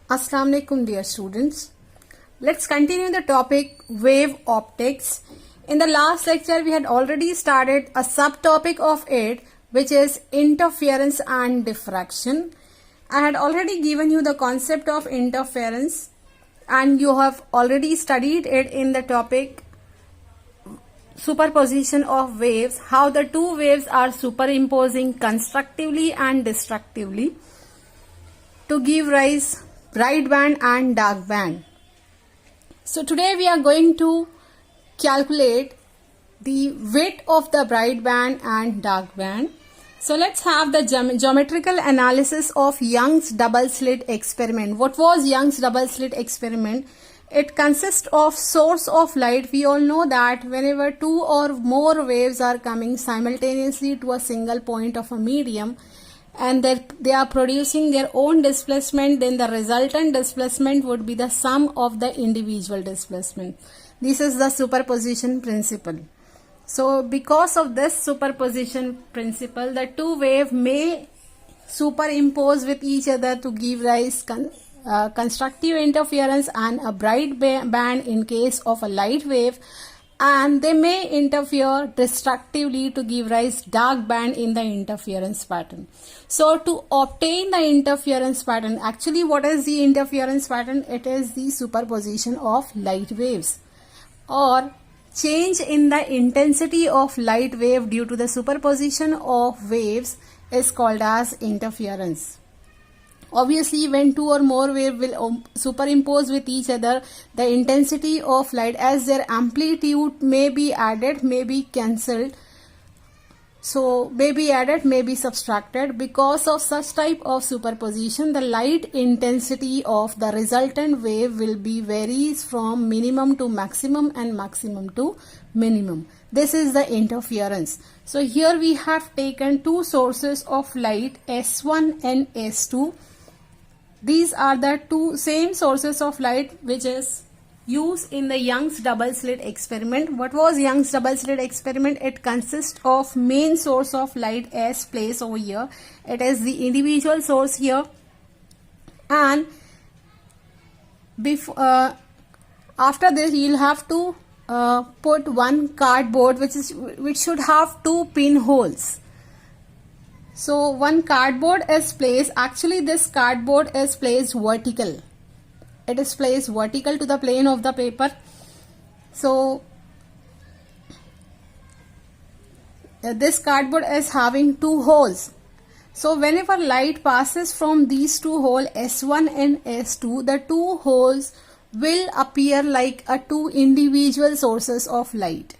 Assalamu alaikum dear students. Let's continue the topic wave optics. In the last lecture we had already started a subtopic of it, which is interference and diffraction. I had already given you the concept of interference and you have already studied it in the topic superposition of waves, how the two waves are superimposing constructively and destructively to give rise bright band and dark band. So today we are going to calculate the width of the bright band and dark band. So let's have the geometrical analysis of Young's double slit experiment. What was Young's double slit experiment? It consists of source of light. We all know that whenever two or more waves are coming simultaneously to a single point of a medium and they are producing their own displacement, then the resultant displacement would be the sum of the individual displacement. This is the superposition principle. So because of this superposition principle, the two waves may superimpose with each other to give rise constructive interference and a bright band in case of a light wave, and they may interfere destructively to give rise dark band in the interference pattern. So to obtain the interference pattern, actually what is the interference pattern? It is the superposition of light waves or change in the intensity of light wave due to the superposition of waves is called as interference. Obviously, when two or more waves will superimpose with each other, the intensity of light as their amplitude may be added, may be cancelled. So, may be added, may be subtracted. Because of such type of superposition, the light intensity of the resultant wave will be varies from minimum to maximum and maximum to minimum. This is the interference. So, here we have taken two sources of light, S1 and S2. These are the two same sources of light which is used in the Young's double slit experiment. What was Young's double slit experiment? It consists of main source of light S placed over here. It is the individual source here, and after this you will have to put one cardboard which should have two pinholes. So one cardboard is placed. Actually this cardboard is placed vertical. It is placed vertical to the plane of the paper. So this cardboard is having two holes. So whenever light passes from these two holes, S1 and S2, the two holes will appear like two individual sources of light.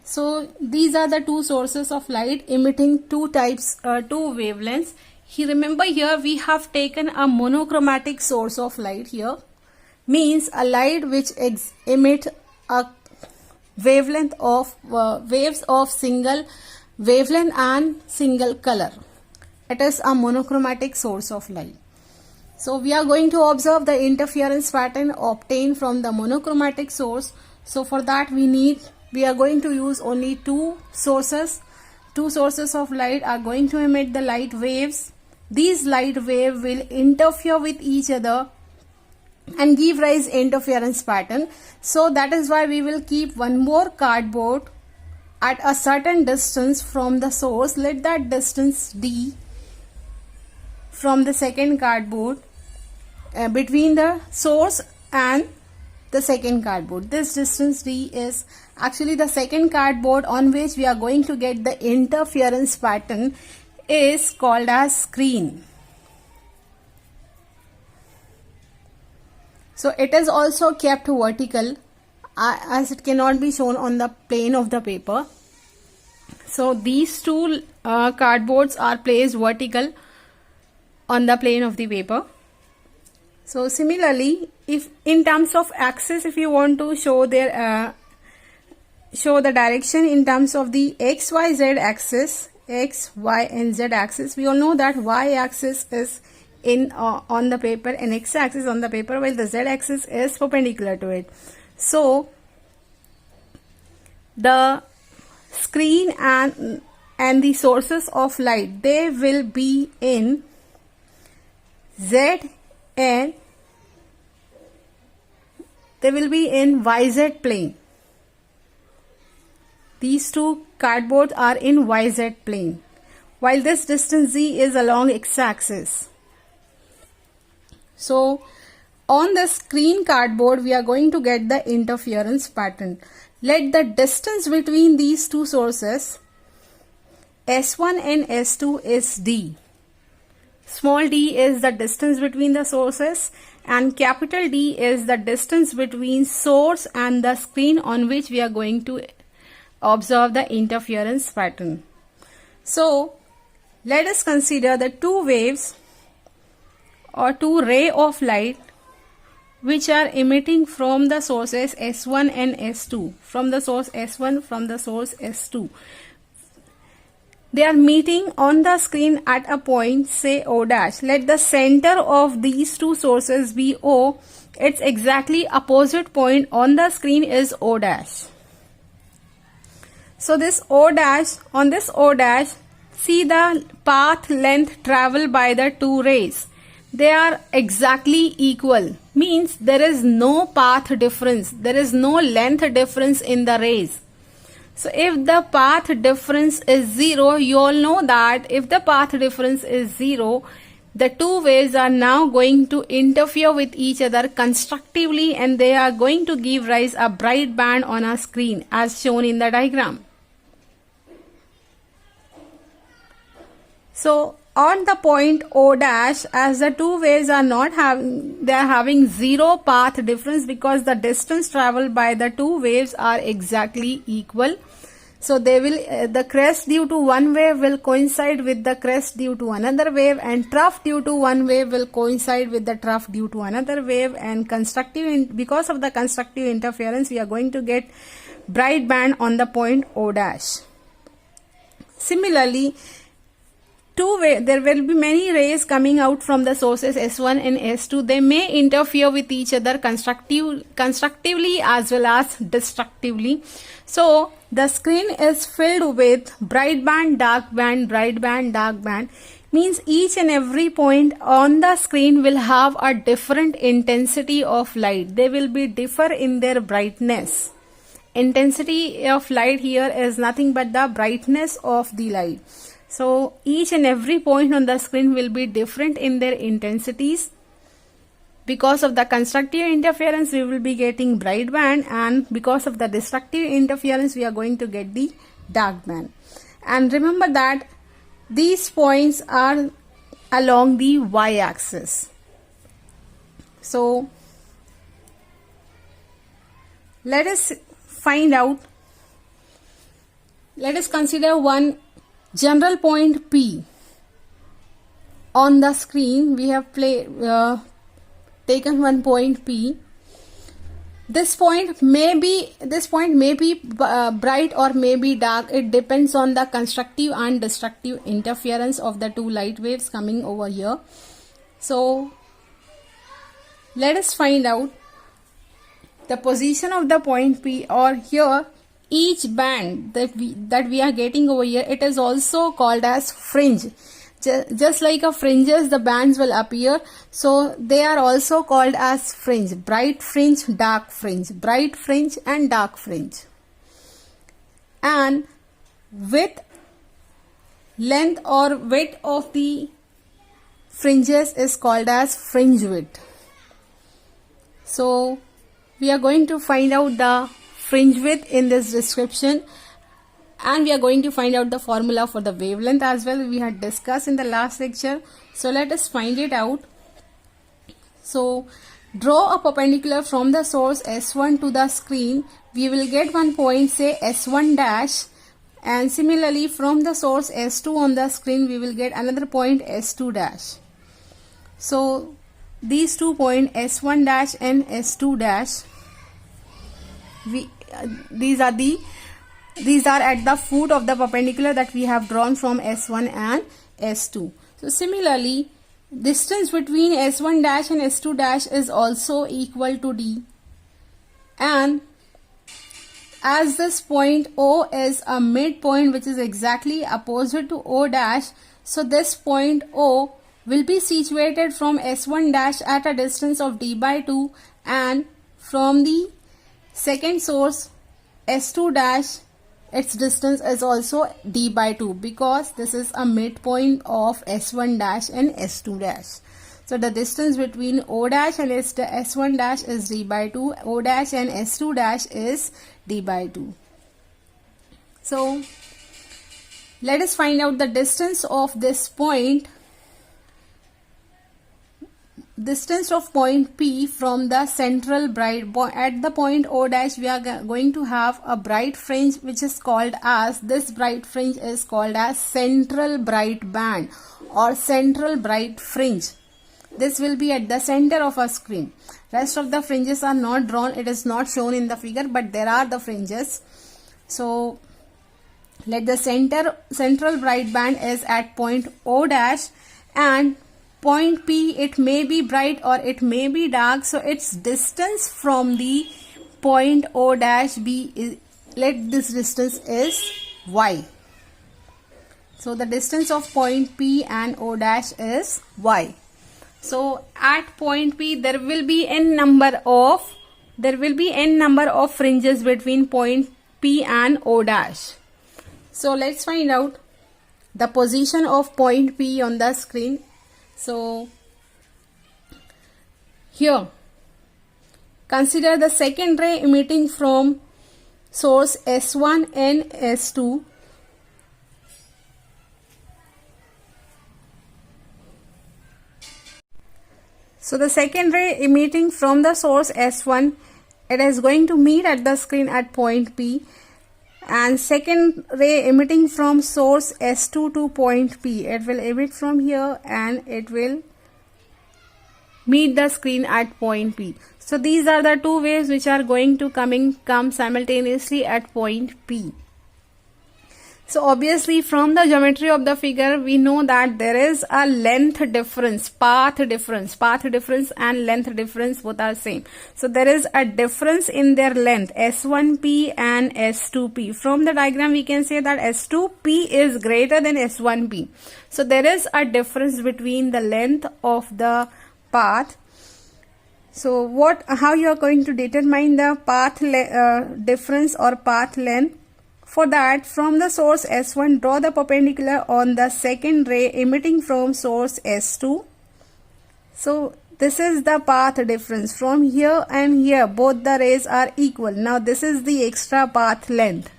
So these are the two sources of light emitting two wavelengths. Remember here we have taken a monochromatic source of light here, means a light which emit a wavelength of waves of single wavelength and single color. It is a monochromatic source of light. So we are going to observe the interference pattern obtained from the monochromatic source. So for that we are going to use only two sources. Two sources of light are going to emit the light waves. These light waves will interfere with each other and give rise interference pattern. So that is why we will keep one more cardboard at a certain distance from the source. Let that distance D from the second cardboard between the source and the second cardboard. This distance D is actually the second cardboard on which we are going to get the interference pattern is called as screen. So it is also kept vertical as it cannot be shown on the plane of the paper. So these two cardboards are placed vertical on the plane of the paper. So similarly, if in terms of axis, if you want to show the direction in terms of the x, y, z axis, x, y and z axis, we all know that y axis is on the paper and x axis on the paper, while the z axis is perpendicular to it. So the screen and the sources of light, they will be in z and they will be in YZ plane. These two cardboards are in YZ plane, while this distance Z is along x-axis. So on the screen cardboard, we are going to get the interference pattern. Let the distance between these two sources, S1 and S2, is D. Small d is the distance between the sources, and capital D is the distance between source and the screen on which we are going to observe the interference pattern. So let us consider the two waves or two rays of light which are emitting from the sources S1 and S2, from the source S1, from the source S2. They are meeting on the screen at a point, say O dash. Let the center of these two sources be O. Its exactly opposite point on the screen is O dash. So this O dash, on this O dash, see the path length traveled by the two rays. They are exactly equal. Means there is no path difference. There is no length difference in the rays. So if the path difference is 0, you all know that if the path difference is 0, the two waves are now going to interfere with each other constructively, and they are going to give rise a bright band on a screen as shown in the diagram. So on the point O dash, as the two waves are not having, they are having 0 path difference because the distance traveled by the two waves are exactly equal. So they will, the crest due to one wave will coincide with the crest due to another wave, and trough due to one wave will coincide with the trough due to another wave, and because of the constructive interference, we are going to get bright band on the point O dash. Similarly, there will be many rays coming out from the sources S1 and S2. They may interfere with each other constructively as well as destructively. So the screen is filled with bright band, dark band, bright band, dark band. Means each and every point on the screen will have a different intensity of light. They will be differ in their brightness. Intensity of light here is nothing but the brightness of the light. So each and every point on the screen will be different in their intensities. Because of the constructive interference, we will be getting bright band, and because of the destructive interference, we are going to get the dark band. And remember that these points are along the y-axis. So let us consider one general point P. On the screen we have taken one point P. This point may be bright or may be dark. It depends on the constructive and destructive interference of the two light waves coming over here. So let us find out the position of the point P, or here each band that we are getting over here, it is also called as fringe. Just like a fringes, the bands will appear, so they are also called as fringe. Bright fringe, dark fringe, bright fringe and dark fringe. And length or width of the fringes is called as fringe width. So we are going to find out the fringe width in this description, and we are going to find out the formula for the wavelength as well. We had discussed in the last lecture. So let us find it out. So draw a perpendicular from the source S1 to the screen. We will get one point, say S1 dash, and similarly from the source S2 on the screen we will get another point S2 dash. So these 2 points S1 dash and S2 dash, these are at the foot of the perpendicular that we have drawn from S1 and S2. So similarly, distance between S1 dash and S2 dash is also equal to D, and as this point O is a midpoint which is exactly opposite to O dash, so this point O will be situated from S1 dash at a distance of d by 2, and from the second source S2 dash, its distance is also d by 2, because this is a midpoint of S1 dash and S2 dash. So the distance between O dash and S1 dash is d by 2, O dash and S2 dash is d by 2. So let us find out the distance of this point. Distance of point P from the central bright at the point O dash, we are going to have a bright fringe which is called as, this bright fringe is called as central bright band or central bright fringe. This will be at the center of a screen. Rest of the fringes are not drawn, it is not shown in the figure, but there are the fringes. So let the central bright band is at point O dash, and point P, it may be bright or it may be dark, so its distance from the point O dash be, let this distance is y. So the distance of point P and O dash is y. So at point P there will be n number of fringes between point P and O dash. So let's find out the position of point P on the screen. So here consider the second ray emitting from source S1 and S2. So the second ray emitting from the source S1, it is going to meet at the screen at point P, and second ray emitting from source S2 to point P, it will emit from here and it will meet the screen at point P. So these are the two waves which are going to come simultaneously at point P. So obviously from the geometry of the figure we know that there is a length difference, path difference and length difference both are same. So there is a difference in their length, S1P and S2P. From the diagram we can say that S2P is greater than S1P. So there is a difference between the length of the path. So how you are going to determine the path difference or path length? For that, from the source S1, draw the perpendicular on the second ray emitting from source S2. So this is the path difference. From here and here, both the rays are equal. Now this is the extra path length.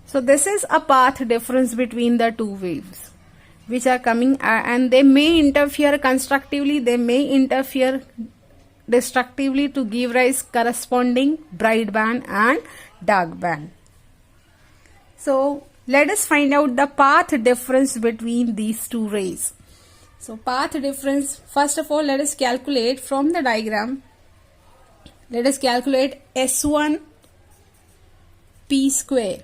So this is a path difference between the two waves which are coming, and they may interfere constructively, they may interfere destructively to give rise corresponding bright band and dark band. So let us find out the path difference between these two rays. So path difference, first of all let us calculate from the diagram. Let us calculate S1 P square.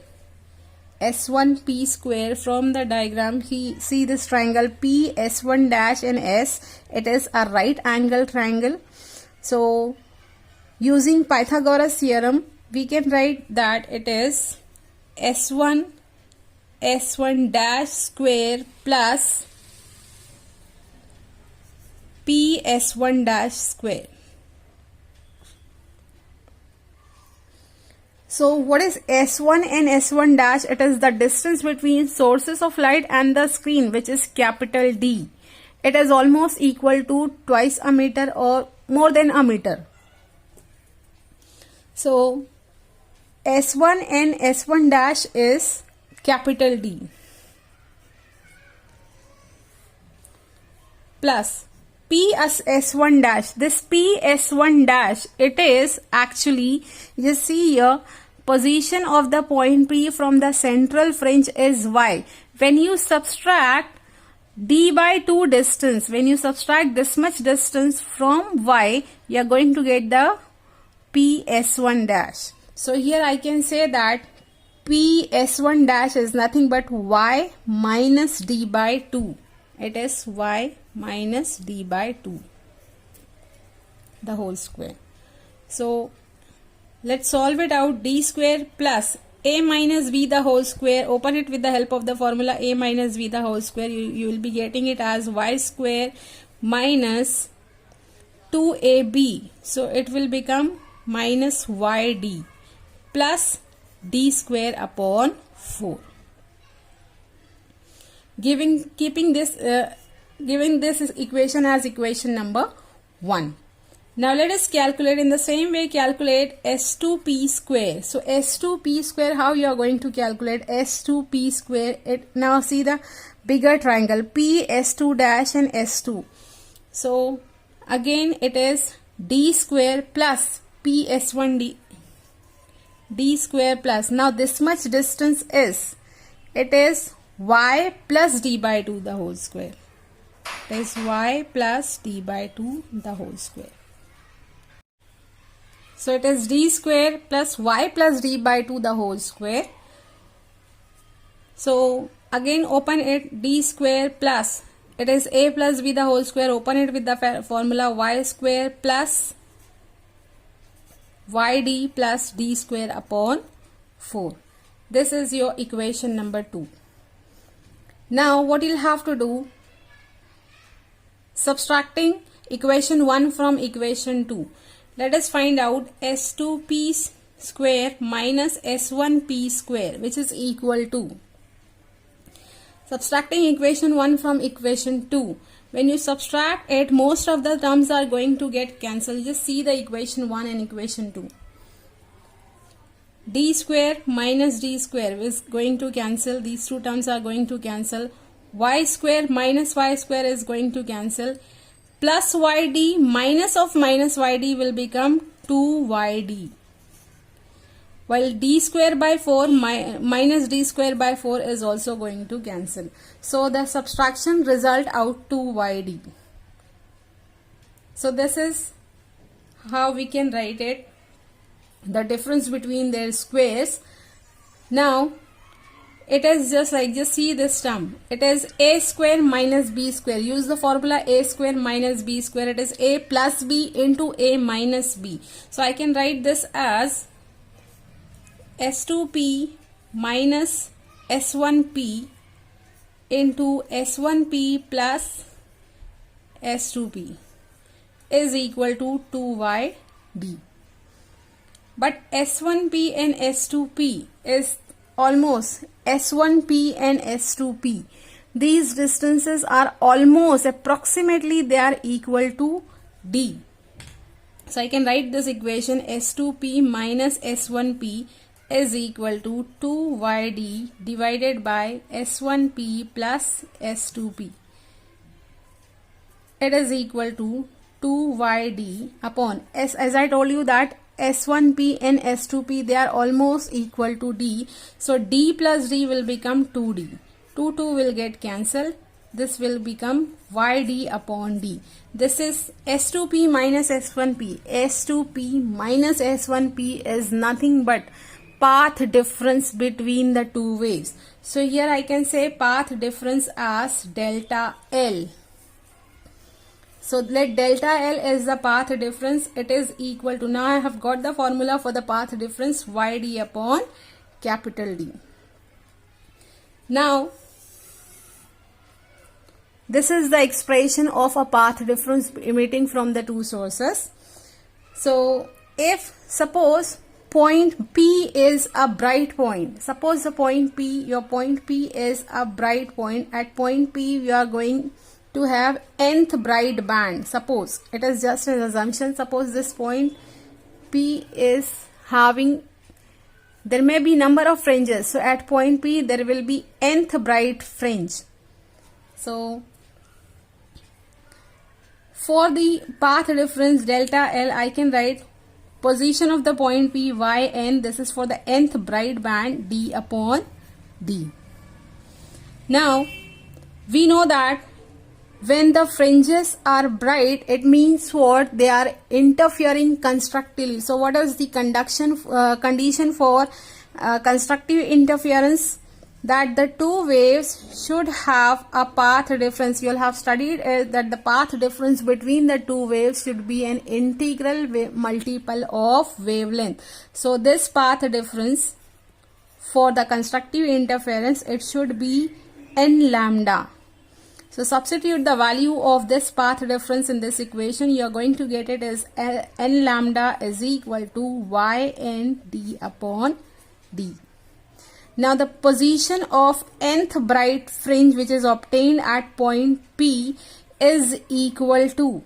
S1 P square from the diagram. See this triangle P, S1 dash and S. It is a right angle triangle. So using Pythagoras theorem we can write that it is S1 dash square plus P S1 dash square. So what is S1 and S1 dash? It is the distance between sources of light and the screen, which is capital D. It is almost equal to twice a meter or more than a meter. So S1 and S1 dash is capital D plus P as S1 dash. This P S1 dash, it is actually, you see here, position of the point P from the central fringe is Y. When you subtract D by 2 distance, when you subtract this much distance from Y, you are going to get the P S1 dash. So here I can say that P S1 dash is nothing but Y minus D by 2. It is Y minus D by 2, the whole square. So let's solve it out. D square plus a minus b the whole square. Open it with the help of the formula a minus b the whole square. You will be getting it as y square minus 2ab. So it will become minus yd plus d square upon 4. Giving this equation as equation number 1. Now let us calculate in the same way, calculate S2p square. So S2p square, how you are going to calculate S2p square? Now see the bigger triangle P, S2 dash and S2. So again it is d square plus P S1 d square plus. Now this much distance is, it is y plus d by 2 the whole square. It is y plus d by 2 the whole square. So it is d square plus y plus d by 2 the whole square. So again open it, d square plus, it is a plus b the whole square. Open it with the formula y square plus yd plus d square upon 4. This is your equation number 2. Now what you'll have to do, subtracting equation 1 from equation 2. Let us find out S2p square minus S1p square, which is equal to, subtracting equation 1 from equation 2. When you subtract it, most of the terms are going to get cancelled. Just see the equation 1 and equation 2. D square minus d square is going to cancel. These two terms are going to cancel. Y square minus y square is going to cancel. Plus yd minus of minus yd will become 2yd. While d square by 4 minus d square by 4 is also going to cancel. So the subtraction result out 2yd. So this is how we can write it, the difference between their squares. Now it is just like, just see this term, it is a square minus b square. Use the formula a square minus b square. It is a plus b into a minus b. So I can write this as S2p minus S1p into S1p plus S2p is equal to 2yd. But S1p and S2p is almost S1p and S2p. These distances are almost, approximately they are equal to d. So I can write this equation S2p minus S1p is equal to 2yd divided by S1p plus S2p. It is equal to 2yd upon S. As I told you that S1p and S2p, they are almost equal to d. So d plus d will become 2d. 2 will get cancelled. This will become yd upon d. This is S2p minus S1p. S2p minus S1p is nothing but path difference between the two waves. So here I can say path difference as delta L. So let delta L is the path difference. It is equal to, now I have got the formula for the path difference, yd upon capital D. Now this is the expression of a path difference emitting from the two sources. So if suppose point P is a bright point, suppose the point P, your point P is a bright point. At point P we are going to have nth bright band. Suppose, it is just an assumption, suppose this point P is having, there may be number of fringes. So at point P there will be nth bright fringe. So for the path difference delta L, I can write position of the point P yn. This is for the nth bright band, d upon d. Now we know that when the fringes are bright, it means what? They are interfering constructively. So what is the condition for constructive interference? That the two waves should have a path difference. You will have studied that the path difference between the two waves should be an integral multiple of wavelength. So this path difference for the constructive interference, it should be n lambda. So substitute the value of this path difference in this equation. You are going to get it as n lambda is equal to yn d upon d. Now the position of nth bright fringe which is obtained at point P is equal to,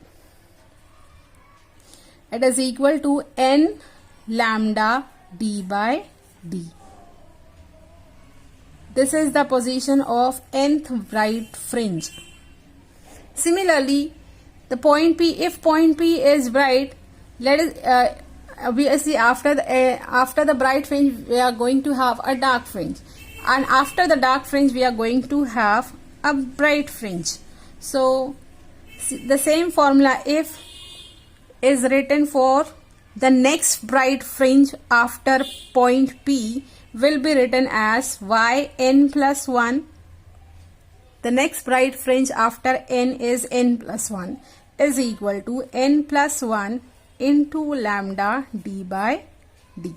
it is equal to n lambda d by d. This is the position of nth bright fringe. Similarly, the point P, if point P is bright, let us obviously after the bright fringe we are going to have a dark fringe, and after the dark fringe we are going to have a bright fringe. So the same formula if is written for the next bright fringe after point P will be written as yn plus 1. The next bright fringe after n is n plus 1 is equal to n plus 1 into lambda d by d.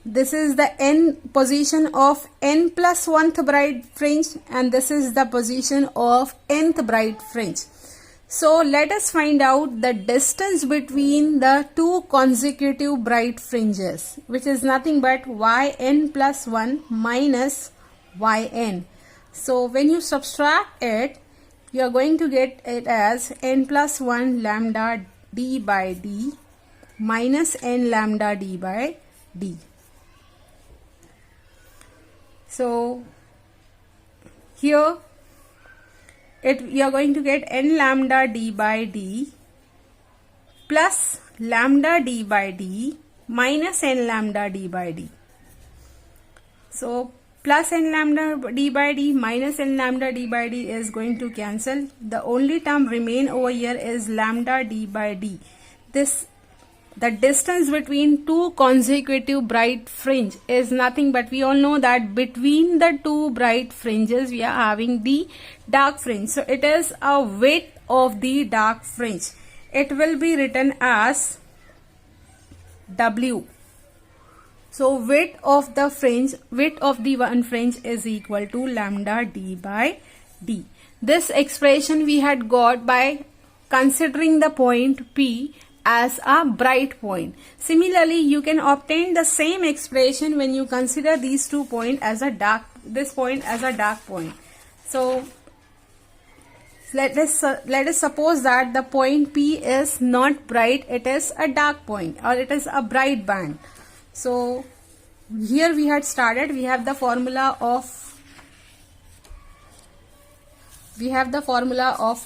This is the n position of n plus 1th bright fringe, and this is the position of nth bright fringe. So let us find out the distance between the two consecutive bright fringes, which is nothing but yn plus 1 minus yn. So when you subtract it, you are going to get it as n plus 1 lambda d by d minus n lambda d by d. So here you are going to get n lambda d by d plus lambda d by d minus n lambda d by d. So plus n lambda d by d minus n lambda d by d is going to cancel. The only term remain over here is lambda d by d. The distance between two consecutive bright fringe is nothing but, we all know that between the two bright fringes we are having the dark fringe. So it is a width of the dark fringe. It will be written as W. So width of the fringe, width of the one fringe is equal to lambda d by d. This expression we had got by considering the point P as a bright point. Similarly, you can obtain the same expression when you consider these two points as a dark, this point as a dark point. So let us suppose that the point P is not bright, it is a dark point or it is a bright band. So here we had started, we have the formula of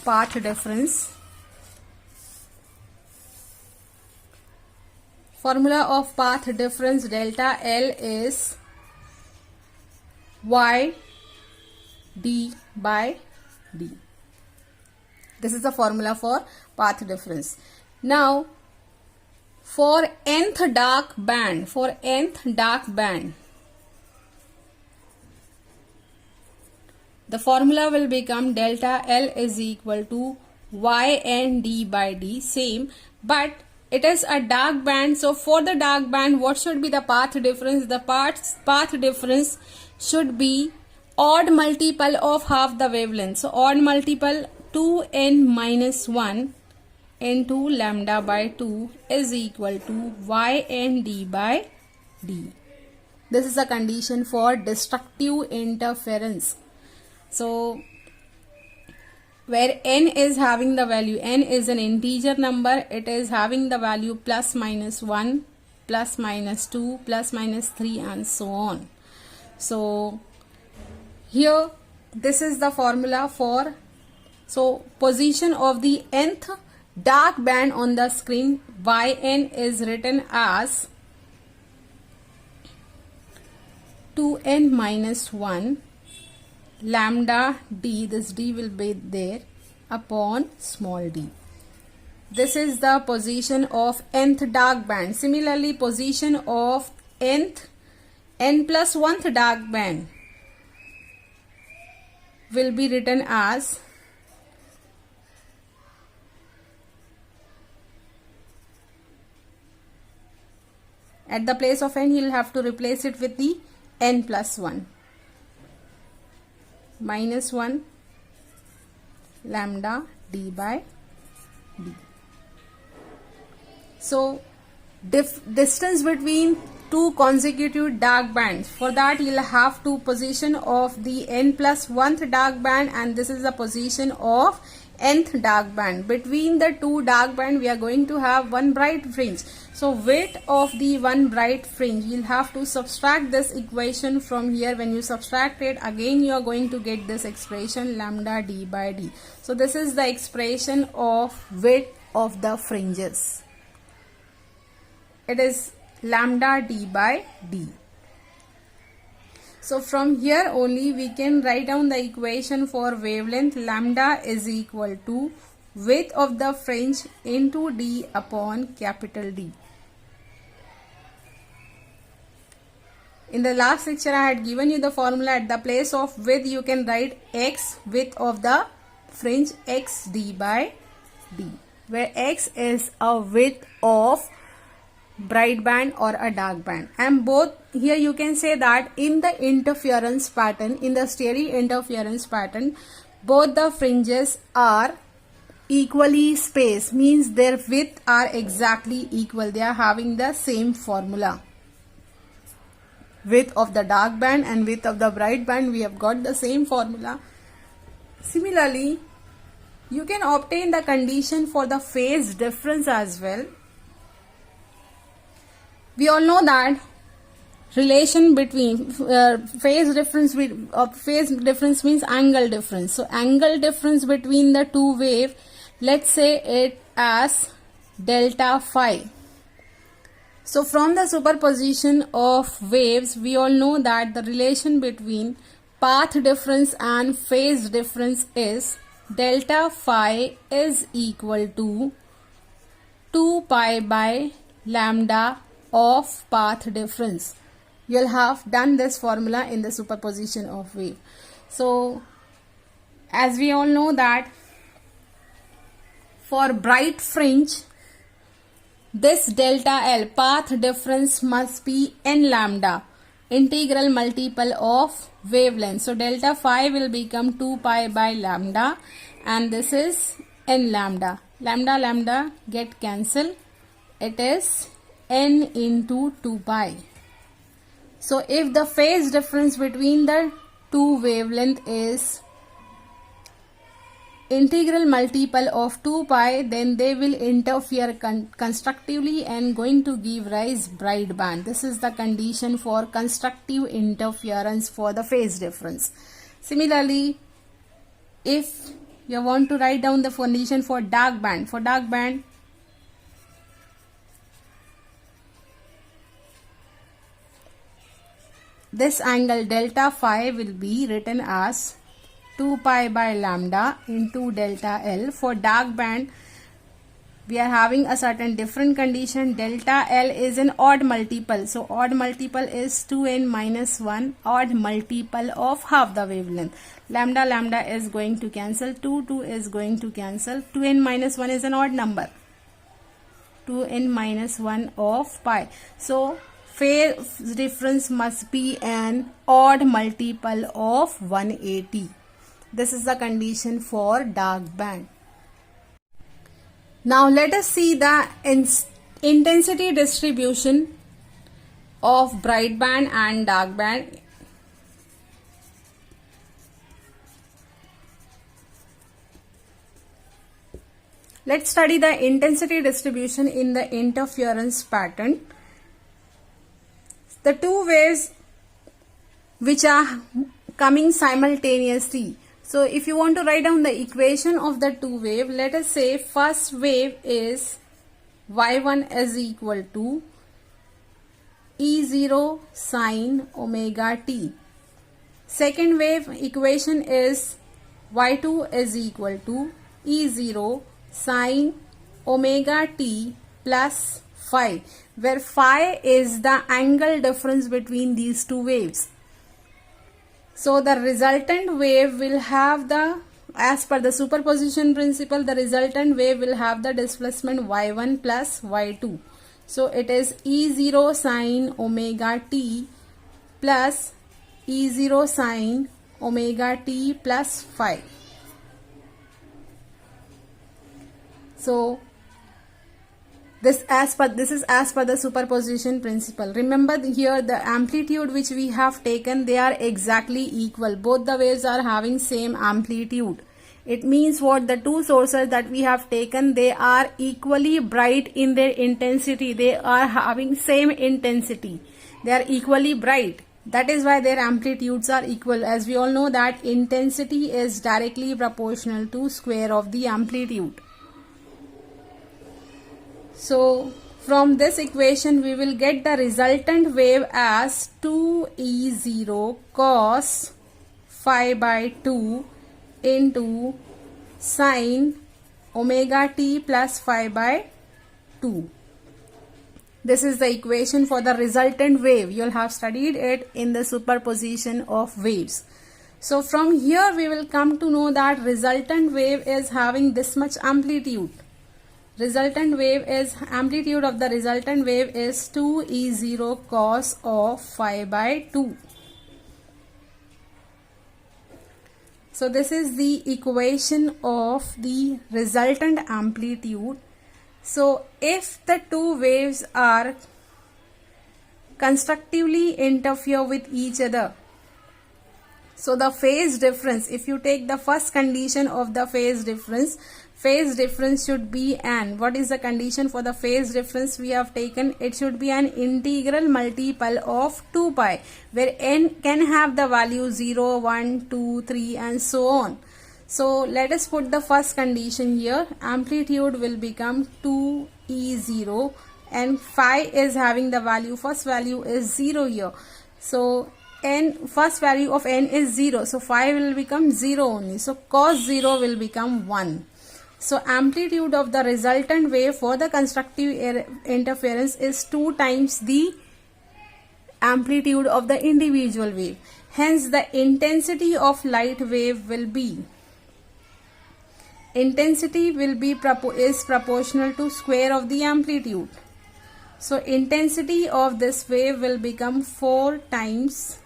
path difference. Formula of path difference delta L is y d by d. This is the formula for path difference. Now for nth dark band, the formula will become delta L is equal to yn d by d, same, but it is a dark band. So for the dark band, what should be the path difference? The path difference should be odd multiple of half the wavelength. So odd multiple 2n minus 1 into lambda by 2 is equal to yn d by d. This is a condition for destructive interference. So where n is having the value, n is an integer number, it is having the value plus minus 1, plus minus 2, plus minus 3 and so on. So here this is the formula for, so position of the nth dark band on the screen, yn is written as 2n minus 1 lambda d, this d will be there, upon small d. This is the position of nth dark band. Similarly, position of n plus 1th dark band will be written as At the place of n, you'll have to replace it with the n plus 1. Minus 1 lambda d by d. So, distance between two consecutive dark bands. For that, you'll have to position of the n plus 1th dark band, and this is the position of nth dark band. Between the two dark band, we are going to have one bright fringe. So width of the one bright fringe, you'll have to subtract this equation from here. When you subtract it, again you are going to get this expression lambda d by d. So this is the expression of width of the fringes. It is lambda d by d. So from here only we can write down the equation for wavelength. Lambda is equal to width of the fringe into d upon capital D. In the last lecture I had given you the formula. At the place of width you can write x, width of the fringe, x d by d, where x is a width of bright band or a dark band. And both here you can say that in the interference pattern, in the stereo interference pattern, both the fringes are equally spaced, means their width are exactly equal. They are having the same formula. Width of the dark band and width of the bright band, we have got the same formula. Similarly, you can obtain the condition for the phase difference as well. We all know that relation between phase difference means angle difference. So angle difference between the two waves, let's say it as delta phi. So from the superposition of waves, we all know that the relation between path difference and phase difference is delta phi is equal to 2 pi by lambda of path difference. You'll have done this formula in the superposition of wave. So as we all know that for bright fringe, this delta L path difference must be n lambda, integral multiple of wavelength. So delta phi will become 2 pi by lambda, and this is n lambda. Lambda lambda get cancelled. It is n into 2 pi. So if the phase difference between the two wavelength is integral multiple of 2 pi, then they will interfere constructively and going to give rise bright band. This is the condition for constructive interference for the phase difference. Similarly, if you want to write down the condition for dark band, this angle delta phi will be written as 2 pi by lambda into delta L. For dark band, we are having a certain different condition. Delta L is an odd multiple. So odd multiple is 2n minus 1, odd multiple of half the wavelength. Lambda lambda is going to cancel. 2 is going to cancel. 2n minus 1 is an odd number. 2n minus 1 of pi. So phase difference must be an odd multiple of 180. This is the condition for dark band. Now let us see the intensity distribution of bright band and dark band. Let's study the intensity distribution in the interference pattern. The two waves which are coming simultaneously. So if you want to write down the equation of the two wave, let us say first wave is y1 is equal to E0 sine omega t. Second wave equation is y2 is equal to E0 sine omega t plus phi, where phi is the angle difference between these two waves. So the resultant wave will have the, as per the superposition principle, the resultant wave will have the displacement y1 plus y2. So it is E0 sine omega t plus E0 sine omega t plus phi. So this is as per the superposition principle. Remember here the amplitude which we have taken, they are exactly equal. Both the waves are having same amplitude. It means what? The two sources that we have taken, they are equally bright in their intensity. They are having same intensity. They are equally bright. That is why their amplitudes are equal. As we all know that intensity is directly proportional to square of the amplitude. So from this equation we will get the resultant wave as 2E0 cos phi by 2 into sine omega t plus phi by 2. This is the equation for the resultant wave. You will have studied it in the superposition of waves. So from here we will come to know that resultant wave is having this much amplitude. Resultant wave is, amplitude of the resultant wave is 2E0 cos of phi by 2. So this is the equation of the resultant amplitude. So if the two waves are constructively interfere with each other, so the phase difference, if you take the first condition of the phase difference should be n. What is the condition for the phase difference we have taken? It should be an integral multiple of 2 pi, where n can have the value 0, 1, 2, 3 and so on. So let us put the first condition here. Amplitude will become 2E0 and phi is having the value, first value is 0 here. So first value of n is 0. So phi will become 0 only. So cos 0 will become 1. So amplitude of the resultant wave for the constructive interference is 2 times the amplitude of the individual wave. Hence the intensity of light wave will be, intensity will be is proportional to square of the amplitude. So intensity of this wave will become 4 times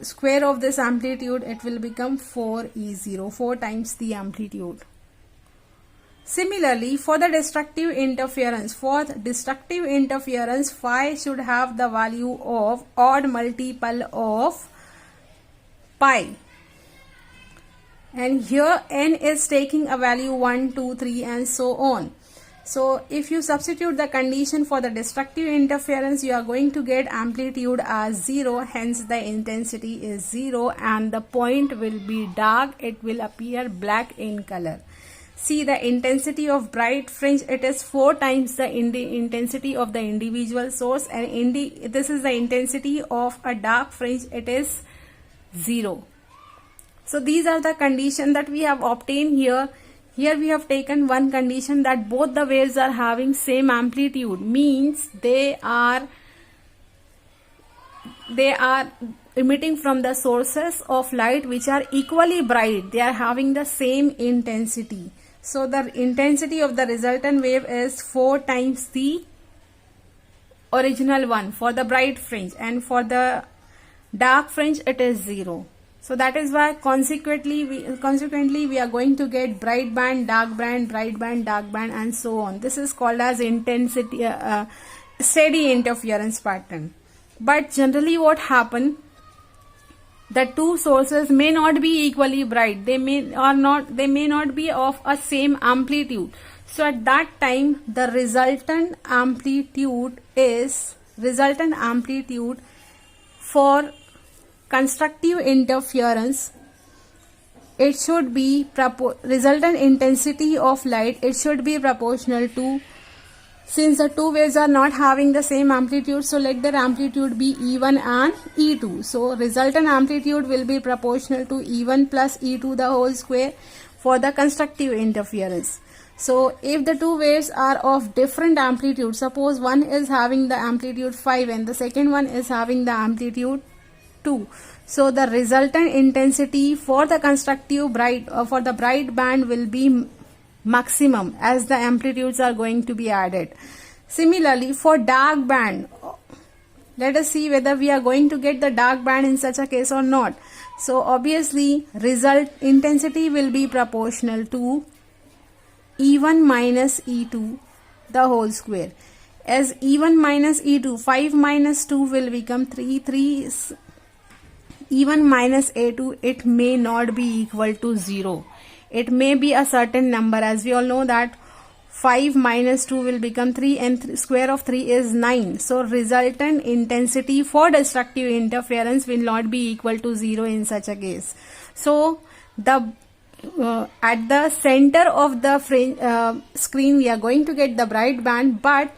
square of this amplitude. It will become 4E0, 4 times the amplitude. Similarly, for the destructive interference, phi should have the value of odd multiple of pi. And here n is taking a value 1, 2, 3 and so on. So if you substitute the condition for the destructive interference, you are going to get amplitude as 0. Hence the intensity is 0 and the point will be dark. It will appear black in color. See the intensity of bright fringe, it is 4 times the intensity of the individual source, and this is the intensity of a dark fringe, it is 0. So these are the conditions that we have obtained here. Here we have taken one condition that both the waves are having same amplitude, means they are emitting from the sources of light which are equally bright. They are having the same intensity. So the intensity of the resultant wave is 4 times the original one for the bright fringe, and for the dark fringe it is 0. So that is why consequently we are going to get bright band, dark band, bright band, dark band and so on. This is called as intensity steady interference pattern. But generally what happen, the two sources may not be equally bright. They may not be of a same amplitude. So at that time the resultant amplitude for constructive interference, it should be resultant intensity of light, it should be proportional to, since the two waves are not having the same amplitude, so let their amplitude be E1 and E2. So resultant amplitude will be proportional to E1 plus E2 the whole square for the constructive interference. So if the two waves are of different amplitude, suppose one is having the amplitude 5 and the second one is having the amplitude 2. So the resultant intensity for the constructive for the bright band will be maximum as the amplitudes are going to be added. Similarly, for dark band, let us see whether we are going to get the dark band in such a case or not. So obviously, result intensity will be proportional to E1 minus E2 the whole square. As E1 minus E2, 5 minus 2 will become 3. 3 is E1 minus A2, it may not be equal to 0. It may be a certain number. As we all know that 5 minus 2 will become 3 and square of 3 is 9. So resultant intensity for destructive interference will not be equal to 0 in such a case. So the at the center of the screen we are going to get the bright band, but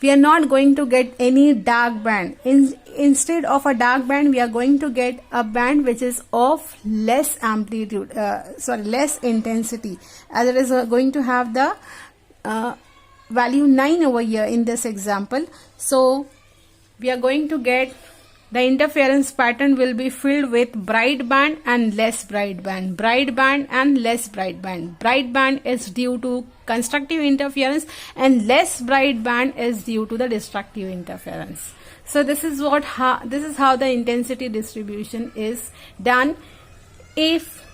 we are not going to get any dark band. Instead of a dark band, we are going to get a band which is of less amplitude, less intensity, as it is going to have the value 9 over here in this example. So we are going to get the interference pattern will be filled with bright band and less bright band, bright band and less bright band. Bright band is due to constructive interference and less bright band is due to the destructive interference. So this is how the intensity distribution is done if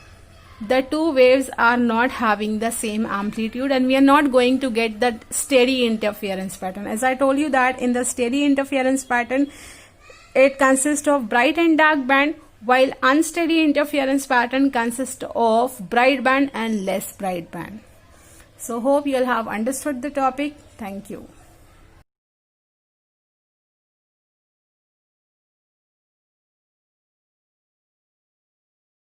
the two waves are not having the same amplitude, and we are not going to get the steady interference pattern. As I told you that in the steady interference pattern, it consists of bright and dark band, while unsteady interference pattern consists of bright band and less bright band. So hope you will have understood the topic. Thank you.